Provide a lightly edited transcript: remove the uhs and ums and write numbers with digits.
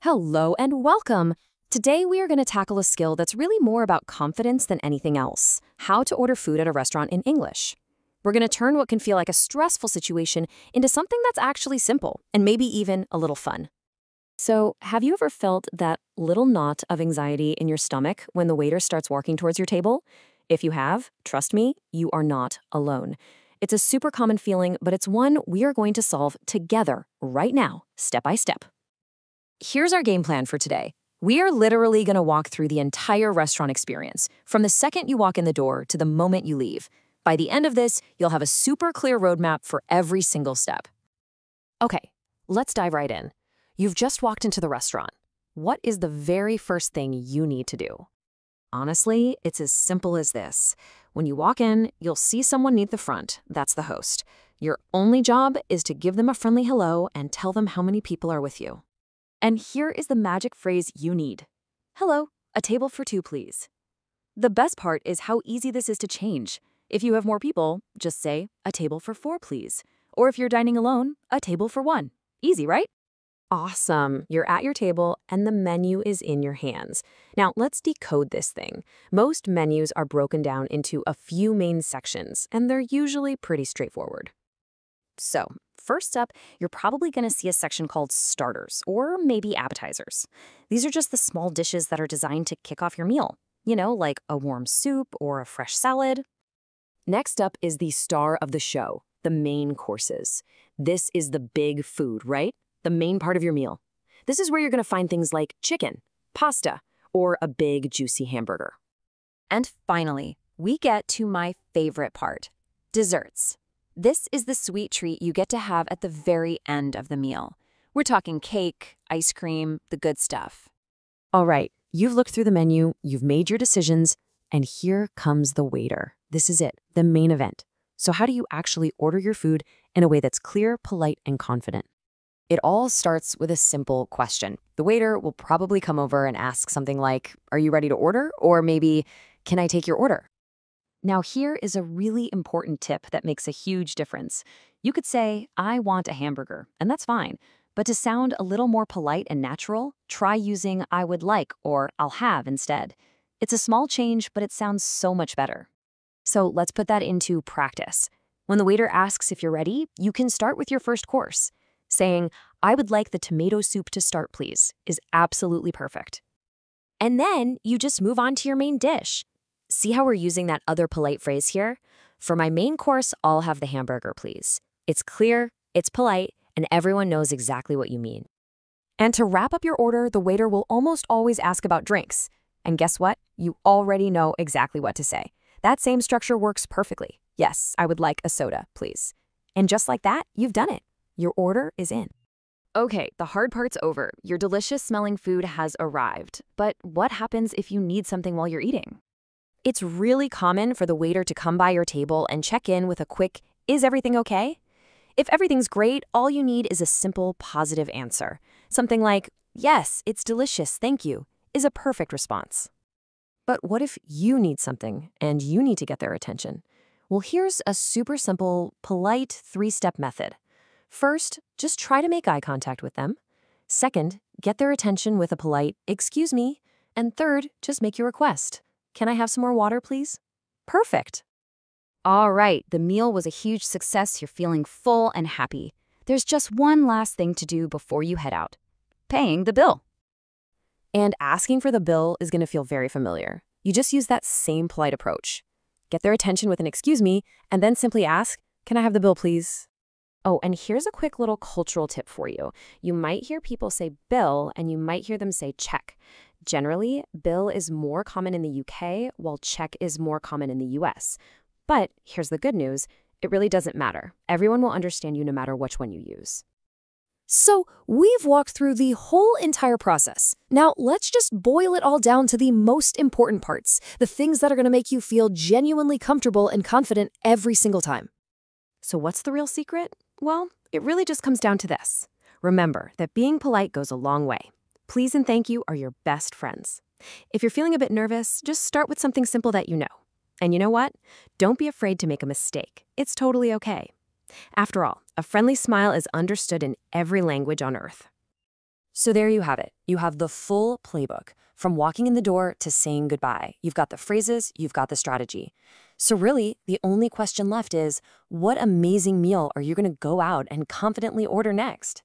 Hello and welcome. Today we are going to tackle a skill that's really more about confidence than anything else: how to order food at a restaurant in English. We're going to turn what can feel like a stressful situation into something that's actually simple and maybe even a little fun. So, have you ever felt that little knot of anxiety in your stomach when the waiter starts walking towards your table? If you have, trust me, you are not alone. It's a super common feeling, but it's one we are going to solve together right now, step by step. Here's our game plan for today. We are literally going to walk through the entire restaurant experience, from the second you walk in the door to the moment you leave. By the end of this, you'll have a super clear roadmap for every single step. Okay, let's dive right in. You've just walked into the restaurant. What is the very first thing you need to do? Honestly, it's as simple as this. When you walk in, you'll see someone near the front. That's the host. Your only job is to give them a friendly hello and tell them how many people are with you. And here is the magic phrase you need. Hello, a table for two, please. The best part is how easy this is to change. If you have more people, just say, a table for four, please. Or if you're dining alone, a table for one. Easy, right? Awesome. You're at your table and the menu is in your hands. Now, let's decode this thing. Most menus are broken down into a few main sections, and they're usually pretty straightforward. So, first up, you're probably going to see a section called starters, or maybe appetizers. These are just the small dishes that are designed to kick off your meal. You know, like a warm soup or a fresh salad. Next up is the star of the show, the main courses. This is the big food, right? The main part of your meal. This is where you're going to find things like chicken, pasta, or a big juicy hamburger. And finally, we get to my favorite part, desserts. This is the sweet treat you get to have at the very end of the meal. We're talking cake, ice cream, the good stuff. All right, you've looked through the menu, you've made your decisions, and here comes the waiter. This is it, the main event. So how do you actually order your food in a way that's clear, polite, and confident? It all starts with a simple question. The waiter will probably come over and ask something like, "Are you ready to order?" Or maybe, "Can I take your order?" Now, here is a really important tip that makes a huge difference. You could say, "I want a hamburger," and that's fine. But to sound a little more polite and natural, try using "I would like" or "I'll have" instead. It's a small change, but it sounds so much better. So let's put that into practice. When the waiter asks if you're ready, you can start with your first course. Saying, "I would like the tomato soup to start, please," is absolutely perfect. And then you just move on to your main dish. See how we're using that other polite phrase here? For my main course, I'll have the hamburger, please. It's clear, it's polite, and everyone knows exactly what you mean. And to wrap up your order, the waiter will almost always ask about drinks. And guess what? You already know exactly what to say. That same structure works perfectly. Yes, I would like a soda, please. And just like that, you've done it. Your order is in. Okay, the hard part's over. Your delicious smelling food has arrived. But what happens if you need something while you're eating? It's really common for the waiter to come by your table and check in with a quick, "Is everything okay?" If everything's great, all you need is a simple, positive answer. Something like, "Yes, it's delicious, thank you," is a perfect response. But what if you need something and you need to get their attention? Well, here's a super simple, polite three-step method. First, just try to make eye contact with them. Second, get their attention with a polite, "Excuse me." And third, just make your request. "Can I have some more water, please?" Perfect. All right, the meal was a huge success. You're feeling full and happy. There's just one last thing to do before you head out: paying the bill. And asking for the bill is going to feel very familiar. You just use that same polite approach. Get their attention with an "Excuse me," and then simply ask, "Can I have the bill, please?" Oh, and here's a quick little cultural tip for you. You might hear people say bill, and you might hear them say check. Generally, bill is more common in the UK, while check is more common in the US. But here's the good news: it really doesn't matter. Everyone will understand you no matter which one you use. So we've walked through the whole entire process. Now let's just boil it all down to the most important parts, the things that are going to make you feel genuinely comfortable and confident every single time. So what's the real secret? Well, it really just comes down to this. Remember that being polite goes a long way. Please and thank you are your best friends. If you're feeling a bit nervous, just start with something simple that you know. And you know what? Don't be afraid to make a mistake. It's totally okay. After all, a friendly smile is understood in every language on Earth. So there you have it. You have the full playbook, from walking in the door to saying goodbye. You've got the phrases, you've got the strategy. So really, the only question left is, what amazing meal are you going to go out and confidently order next?